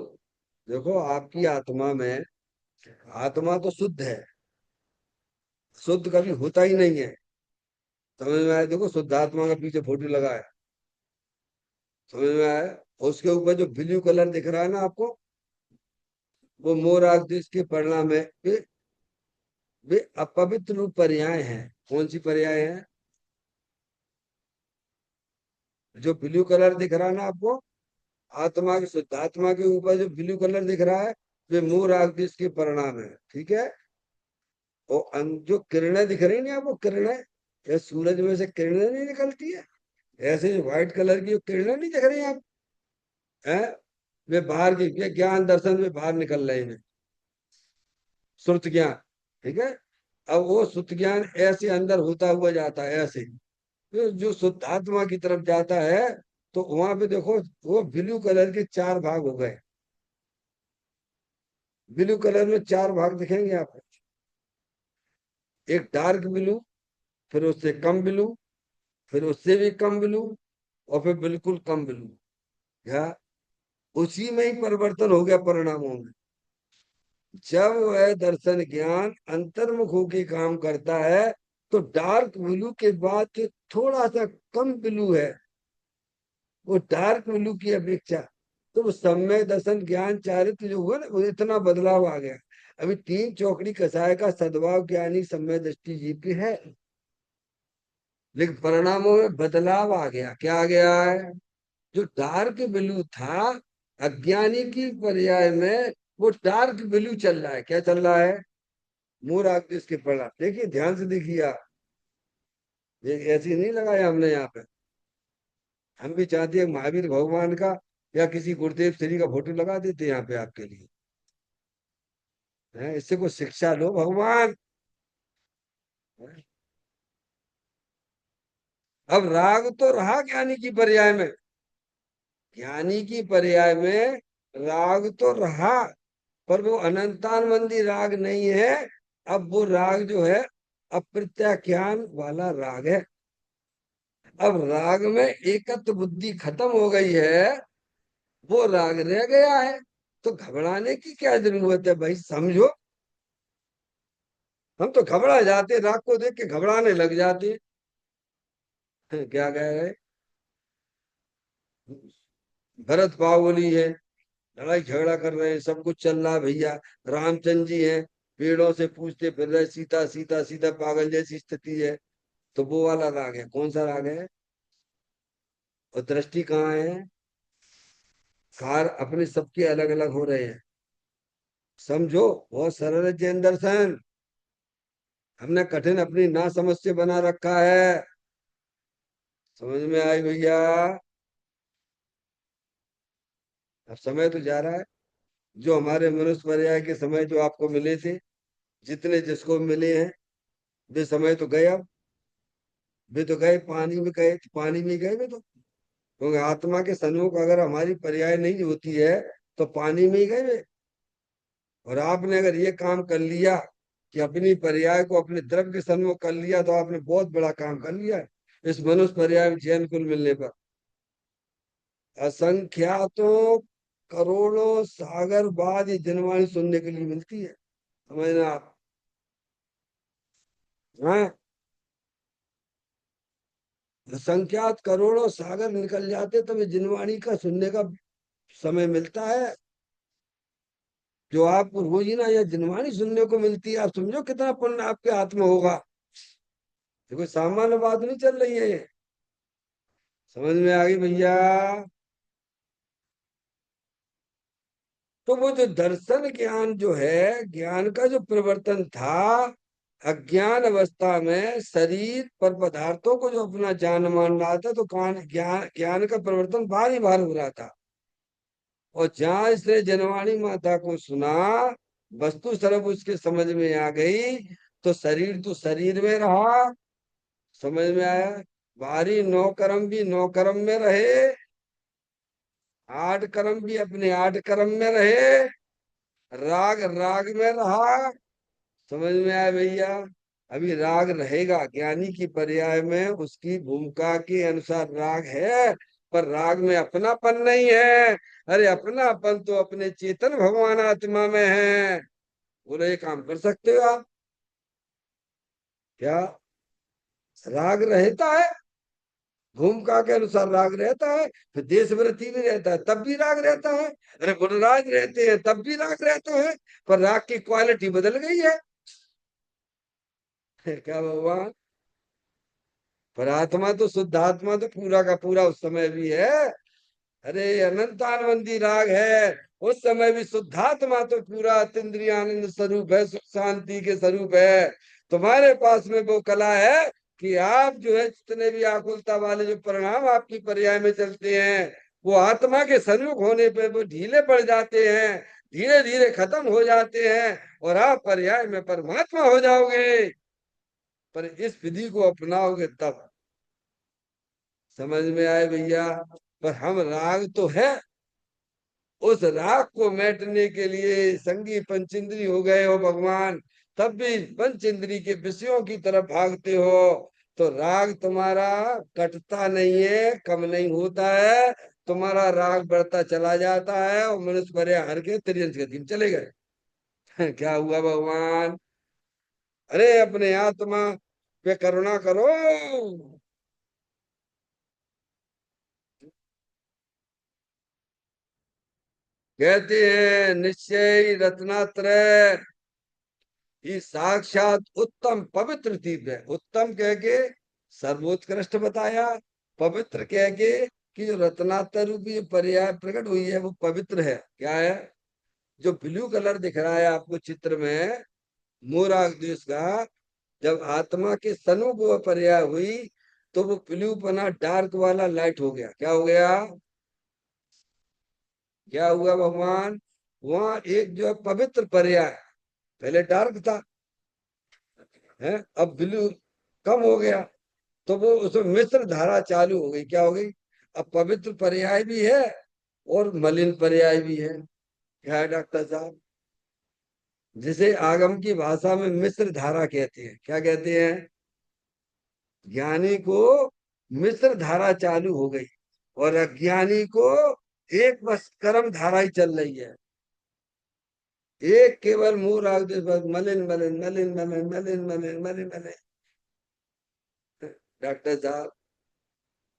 देखो आपकी आत्मा में, आत्मा तो शुद्ध है, शुद्ध कभी होता ही नहीं है। समझ में आया? देखो शुद्धात्मा का पीछे फोटो लगा है, समझ में आया? उसके ऊपर जो ब्लू कलर दिख रहा है ना आपको, वो मोर आगदिश के परिणाम है। वे अपवित्र रूप पर्याय हैं। कौन सी पर्याय है? जो ब्लू कलर दिख रहा है ना आपको, आत्मा की, शुद्धात्मा के ऊपर जो ब्लू कलर दिख रहा है, वे मोर आगदिश के परिणाम है। ठीक है। और जो किरणें दिख रही ना आपको, किरणें, या सूरज में से किरणें नहीं निकलती है, ऐसे जो व्हाइट कलर की जो किरणें नहीं दिख रही आप, है, वे बाहर की, ये ज्ञान दर्शन में बाहर निकल रहे हैं, श्रुत ज्ञान। ठीक है। अब वो श्रुत ज्ञान ऐसे अंदर होता हुआ जाता है, ऐसे तो जो शुद्ध आत्मा की तरफ जाता है, तो वहां पे देखो, वो ब्लू कलर के 4 भाग हो गए। ब्लू कलर में 4 भाग दिखेंगे आपको। एक डार्क ब्लू, फिर उससे कम ब्लू, फिर उससे भी कम ब्लू, और फिर बिल्कुल कम ब्लू। या उसी में ही परिवर्तन हो गया परिणामों में। जब वह दर्शन ज्ञान अंतर्मुख होके काम करता है, तो डार्क ब्लू के बाद जो थोड़ा सा कम ब्लू है, वो डार्क ब्लू की अपेक्षा, तो वो सम्यक दर्शन ज्ञान चारित्र जो हुआ ना, वो इतना बदलाव आ गया। अभी 3 चौकड़ी कसाय का सद्भाव ज्ञानी सम्यक दृष्टि जीव की है, लेकिन परिणामों में बदलाव आ गया। क्या आ गया है? जो डार्क ब्लू था अज्ञानी की पर्याय में, वो डार्क ब्लू चल रहा है। क्या चल रहा है? मोर आकृति के पड़ा, देखिए ध्यान से देखिए आप, ये ऐसी नहीं लगाया हमने यहाँ पे। हम भी चाहते हैं महावीर भगवान का या किसी गुरुदेव श्री का फोटो लगा देते यहाँ पे आपके लिए, है, इससे कुछ शिक्षा लो भगवान। अब राग तो रहा ज्ञानी की पर्याय में, ज्ञानी की पर्याय में राग तो रहा, पर वो अनंतानंदी राग नहीं है। अब वो राग जो है अप्रत्याख्यान वाला राग है। अब राग में एकत्व बुद्धि खत्म हो गई है, वो राग रह गया है। तो घबराने की क्या जरूरत है भाई, समझो। हम तो घबरा जाते, राग को देख के घबराने लग जाते हैं। क्या कह रहे? भरत बाहुबली है, लड़ाई झगड़ा कर रहे हैं, सब कुछ चल रहा है भैया। रामचंद्र जी हैं, पेड़ों से पूछते फिर रहे, सीता सीता सीता, पागल जैसी स्थिति है। तो वो वाला राग है। कौन सा राग है? और दृष्टि कहाँ है? कार अपने सबके अलग अलग हो रहे हैं। समझो, बहुत सरल है जैन दर्शन। हमने कठिन अपनी ना समझ से बना रखा है। समझ में आई भैया? अब समय तो जा रहा है। जो हमारे मनुष्य पर्याय के समय जो आपको मिले थे, जितने जिसको मिले हैं, वे समय तो गए। अब वे तो गए, पानी में गए, पानी में गए वे तो। क्योंकि आत्मा के सन्मुख अगर हमारी पर्याय नहीं होती है तो पानी में ही गए वे। और आपने अगर ये काम कर लिया कि अपनी पर्याय को अपने द्रव्य के सन्मुख कर लिया, तो आपने बहुत बड़ा काम कर लिया है इस मनुष्य पर्याय में चैन कुल मिलने पर। असंख्यातों करोड़ों सागर बाद ये जनवाणी सुनने के लिए मिलती है। समझना आप? हाँ, असंख्यात करोड़ों सागर निकल जाते तब ये जिनवाणी का सुनने का समय मिलता है। जो आपको रोज ही ना या जिनवाणी सुनने को मिलती है, आप समझो कितना पुण्य आपके हाथ में होगा। ये कोई सामान्य बात नहीं चल रही है ये। समझ में आ गई भैया? तो वो जो दर्शन ज्ञान जो है, ज्ञान का जो प्रवर्तन था, अज्ञान अवस्था में शरीर पर पदार्थों को जो अपना जान मान रहा था, तो ज्ञान ज्ञान ज्ञान का प्रवर्तन बार ही बार हो रहा था। और जहां इसने जनवाणी माता को सुना, वस्तु स्वरूप उसके समझ में आ गई, तो शरीर में रहा। समझ में आया? बाहरी नौ कर्म भी नौ कर्म में रहे, आठ कर्म भी अपने आठ कर्म में रहे, राग राग में रहा। समझ में आया भैया? अभी राग रहेगा, ज्ञानी की पर्याय में उसकी भूमिका के अनुसार राग है, पर राग में अपनापन नहीं है। अरे अपनापन तो अपने चेतन भगवान आत्मा में है। बोले ये काम कर सकते हो आप क्या? राग रहता है, भूमिका के अनुसार राग रहता है। फिर देशवृत्ति भी रहता है तब भी राग रहता है। अरे गुणराज रहते हैं तब भी राग रहता है। पर राग की क्वालिटी बदल गई है। क्या भगवान? पर आत्मा तो शुद्ध आत्मा तो पूरा का पूरा उस समय भी है। अरे अनंतानंदी राग है, उस समय भी शुद्धात्मा तो पूरा अतीन्द्रिय आनंद स्वरूप है, सुख शांति के स्वरूप है। तुम्हारे पास में वो कला है कि आप जो है जितने भी आकुलता वाले जो परिणाम आपकी पर्याय में चलते हैं, वो आत्मा के सन्मुख होने पे वो ढीले पड़ जाते हैं, धीरे धीरे खत्म हो जाते हैं, और आप पर्याय में परमात्मा हो जाओगे। पर इस विधि को अपनाओगे तब। समझ में आए भैया? पर हम राग तो है, उस राग को मेटने के लिए संगी पंचेंद्री हो गए हो भगवान, तब भी पंचेंद्री के विषयों की तरफ भागते हो। तो राग तुम्हारा कटता नहीं है, कम नहीं होता है। तुम्हारा राग बढ़ता चला जाता है, और मनुष्य भरे हर के त्रियंश गति में चले गए। क्या हुआ भगवान? अरे अपने आत्मा पे करुणा करो। कहते हैं निश्चय रत्नात्रय ही साक्षात उत्तम पवित्र तीर्थ है। उत्तम कह के सर्वोत्कृष्ट बताया, पवित्र कह के कि जो रत्नात्र रूपी पर्याय प्रकट हुई है वो पवित्र है। क्या है? जो ब्लू कलर दिख रहा है आपको चित्र में, मोराग देश का, जब आत्मा के सन्मुख वो पर्याय हुई, तो वो ब्लू पना डार्क वाला लाइट हो गया। क्या हो गया? क्या हुआ भगवान? वहां एक जो है पवित्र पर्याय, पहले डार्क था, है, अब ब्लू कम हो गया, तो वो उसमें मिश्र धारा चालू हो गई। क्या हो गई? अब पवित्र पर्याय भी है और मलिन पर्याय भी है। क्या है डॉक्टर साहब? जिसे आगम की भाषा में मिश्र धारा कहते हैं। क्या कहते हैं? ज्ञानी को मिश्र धारा चालू हो गई, और अज्ञानी को एक बस कर्म धारा ही चल रही है। एक केवल मुंह राग दे, बस मलिन मलिन मलिन मलिन मलिन मलिन मलिन मलिन। डॉक्टर साहब,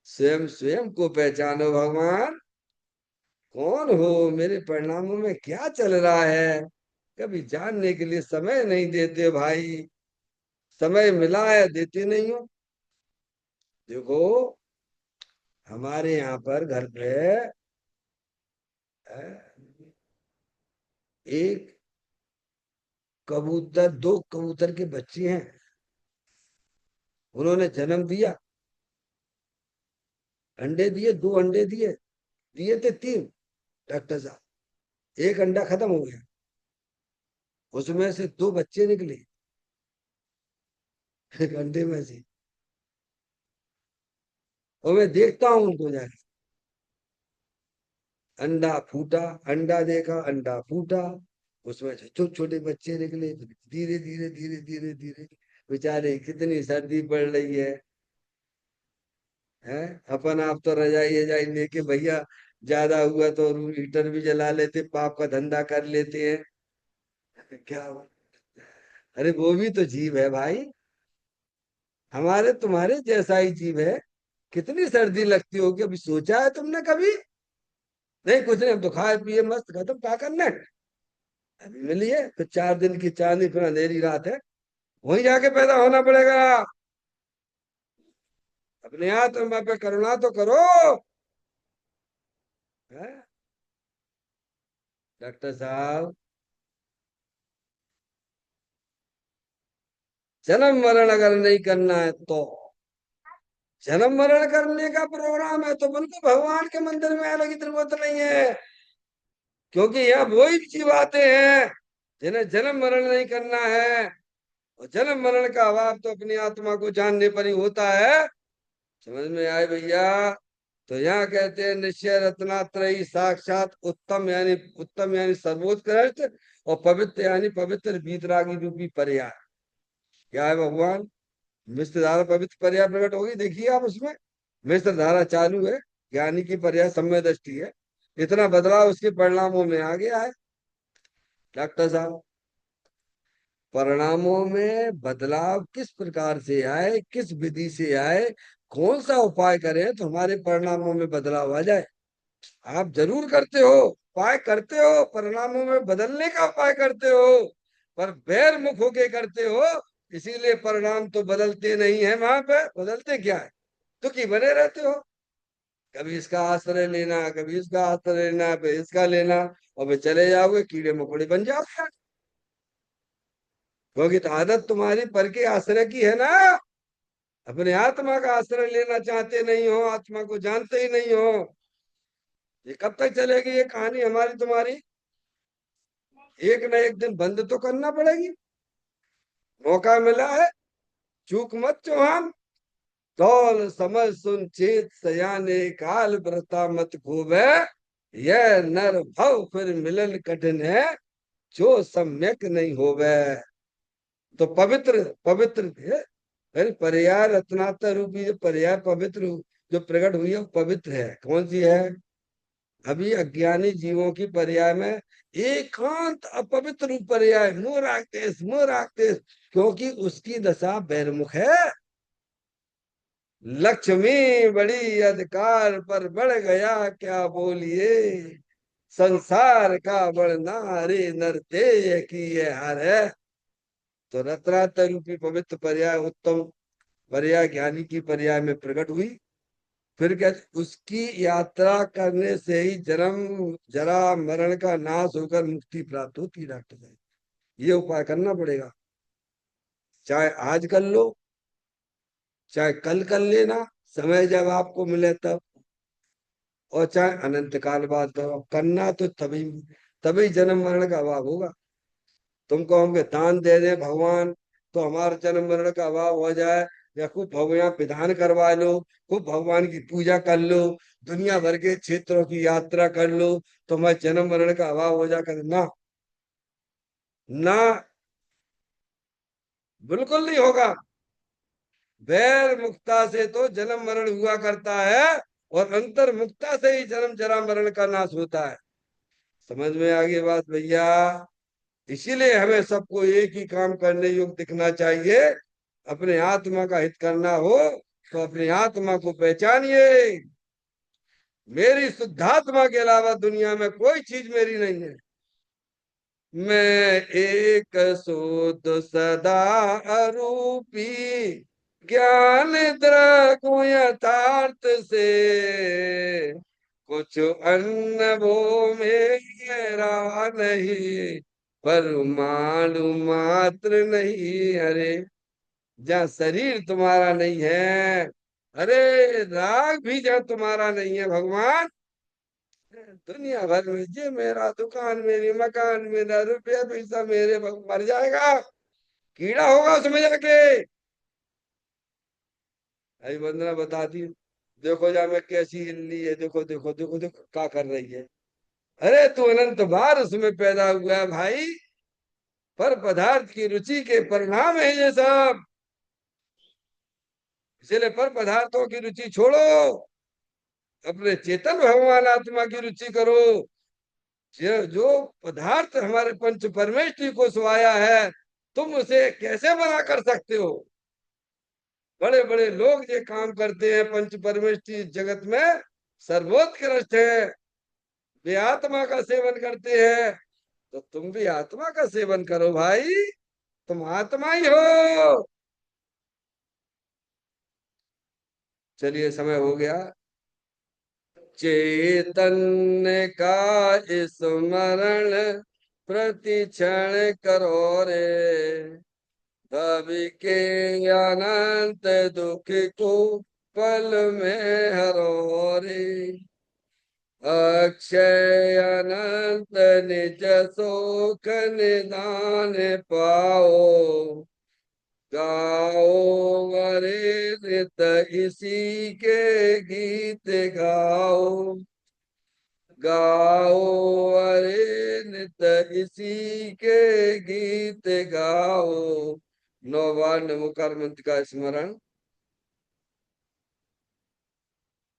स्वयं स्वयं को पहचानो भगवान। कौन हो? मेरे परिणामों में क्या चल रहा है? कभी जानने के लिए समय नहीं देते भाई। समय मिला है, देते नहीं हो। देखो, हमारे यहाँ पर घर पे एक कबूतर, दो कबूतर के बच्चे हैं, उन्होंने जन्म दिया, अंडे दिए, दो अंडे दिए, दिए थे तीन। डॉक्टर साहब, एक अंडा खत्म हो गया, उसमें से दो बच्चे निकले, एक अंडे में से। और मैं देखता हूँ उनको जाके, अंडा फूटा, अंडा देखा, अंडा फूटा, उसमें से छोटे छोटे बच्चे निकले, धीरे धीरे धीरे धीरे धीरे। बेचारे कितनी सर्दी पड़ रही है। अपन आप तो रजाई रजाई लेके भैया, ज्यादा हुआ तो रूम हीटर भी जला लेते, पाप का धंधा कर लेते हैं। क्या? अरे वो भी तो जीव है भाई, हमारे तुम्हारे जैसा ही जीव है। कितनी सर्दी लगती होगी, अभी सोचा है तुमने कभी? नहीं, कुछ नहीं, हम तो खाए पिए मस्त खत्म, क्या करना है। अभी मिलिए फिर 4 दिन की चांदी, फिर अंधेरी रात है, वहीं जाके पैदा होना पड़ेगा। अपने आत्मा पे करुणा तो करो। है? डॉक्टर साहब, जन्म मरण अगर नहीं करना है तो, जन्म मरण करने का प्रोग्राम है तो बिल्कुल भगवान के मंदिर में आने की जरूरत नहीं है। क्योंकि यहाँ वही जीव आते हैं जिन्हें जन्म मरण नहीं करना है। और जन्म मरण का अभाव तो अपनी आत्मा को जानने पर ही होता है। समझ में आए भैया? तो यहाँ कहते हैं निश्चय रत्नात्रयी साक्षात उत्तम, यानी उत्तम यानी सर्वोत्कृष्ट, और पवित्र यानी पवित्र वीतरागी रूपी पर्याय। क्या है भगवान? मिश्र धारा पवित्र पर्याय प्रकट होगी, देखिए आप उसमें मिश्र धारा चालू है, ज्ञानी की पर्याय सम्यक दृष्टि है। इतना बदलाव उसके परिणामों में आ गया है। डॉक्टर साहब, परिणामों में बदलाव किस प्रकार से आए, किस विधि से आए, कौन सा उपाय करें तो हमारे परिणामों में बदलाव आ जाए? आप जरूर करते हो, उपाय करते हो, परिणामों में बदलने का उपाय करते हो, पर बैर मुख होके करते हो। इसीलिए परिणाम तो बदलते नहीं है, वहां पे बदलते क्या है, दुखी बने रहते हो। कभी इसका आश्रय लेना, कभी इसका आश्रय लेना, फिर इसका लेना, और फिर चले जाओगे, कीड़े मकोड़े बन जाओगे। क्योंकि तो आदत तुम्हारी पर के आश्रय की है ना। अपने आत्मा का आश्रय लेना चाहते नहीं हो, आत्मा को जानते ही नहीं हो। ये कब तक चलेगी ये कहानी हमारी तुम्हारी? एक न एक दिन बंद तो करना पड़ेगी। मौका मिला है, चूक मत चौहान। तौल समझ सुन चेत सयाने, काल व्रता मत खोवे। यह नर भव फिर मिलन कठिन है, जो सम्यक नहीं होवे। तो पवित्र, पवित्र है। अरे पर्याय रत्नाकर रूपी जो पर्याय पवित्र जो प्रकट हुई है वो पवित्र है। कौन सी है? अभी अज्ञानी जीवों की पर्याय में एकांत अपवित्र रूप पर्याय मुंह रागदेश, मुंह रागदेश, क्योंकि उसकी दशा बैरमुख है। लक्ष्मी बड़ी अधिकार पर बढ़ गया क्या बोलिए, संसार का बढ़ना रे नरते की ये हार है। तो रत्नाकर रूपी पवित्र पर्याय, उत्तम पर्याय ज्ञानी की पर्याय में प्रकट हुई। फिर क्या? उसकी यात्रा करने से ही जन्म जरा मरण का नाश होकर मुक्ति प्राप्त होती है। डॉक्टर साहब, ये उपाय करना पड़ेगा, चाहे आज कर लो, चाहे कल कर लेना, समय जब आपको मिले तब, और चाहे अनंत काल बाद करो। करना तो तभी, तभी जन्म मरण का अभाव होगा। तुम कहोगे दान दे दे भगवान तो हमारा जन्म मरण का अभाव हो जाए, या खूब भगवान विधान करवा लो, खूब भगवान की पूजा कर लो, दुनिया भर के क्षेत्रों की यात्रा कर लो, तो हमारे जन्म मरण का अभाव हो जाकर ना, ना, बिल्कुल नहीं होगा। वैर मुक्ता से तो जन्म मरण हुआ करता है, और अंतर मुक्ता से ही जन्म जरा मरण का नाश होता है। समझ में आ गई बात भैया? इसीलिए हमें सबको एक ही काम करने योग्य दिखना चाहिए। अपने आत्मा का हित करना हो तो अपनी आत्मा को पहचानिए। मेरी शुद्धात्मा के अलावा दुनिया में कोई चीज मेरी नहीं है। मैं एक शुद्ध सदा अरूपी, ज्ञान द्रको यथार्थ से, कुछ अन्न वो मेरा नहीं, पर मालूम मात्र नहीं। अरे जहाँ शरीर तुम्हारा नहीं है, अरे राग भी जहाँ तुम्हारा नहीं है भगवान, दुनिया भर में ये मेरा दुकान, मेरी मकान, मेरा रुपया पैसा मेरे मर जाएगा, कीड़ा होगा उसमें जाके। अभी वंदना बताती, देखो जा मैं कैसी हिल्ली है, देखो देखो देखो देखो क्या कर रही है। अरे तू अनंत बार उसमें पैदा हुआ है भाई, पर पदार्थ की रुचि के परिणाम है ये सब। इसलिए पर पदार्थों की रुचि छोड़ो, अपने चेतन भगवान आत्मा की रुचि करो। जो पदार्थ हमारे पंच परमेष्टि को सुहाया है, तुम उसे कैसे मना कर सकते हो। बड़े बड़े लोग ये काम करते हैं पंच परमेष्टि जगत में, सर्वोत्कृष्ट है, वे आत्मा का सेवन करते हैं, तो तुम भी आत्मा का सेवन करो भाई, तुम आत्मा ही हो। चलिए समय हो गया। चैतन्य का स्मरण प्रति क्षण करो रे, कवि के अनंत दुख को पल में हरो रे, अक्षय अनंत निज सुख निदान पाओ, गाओ अरे नित इसी के गीत गाओ, गाओ अरे नित इसी के गीत गाओ। नौवान नमोकार मंत्र का स्मरण।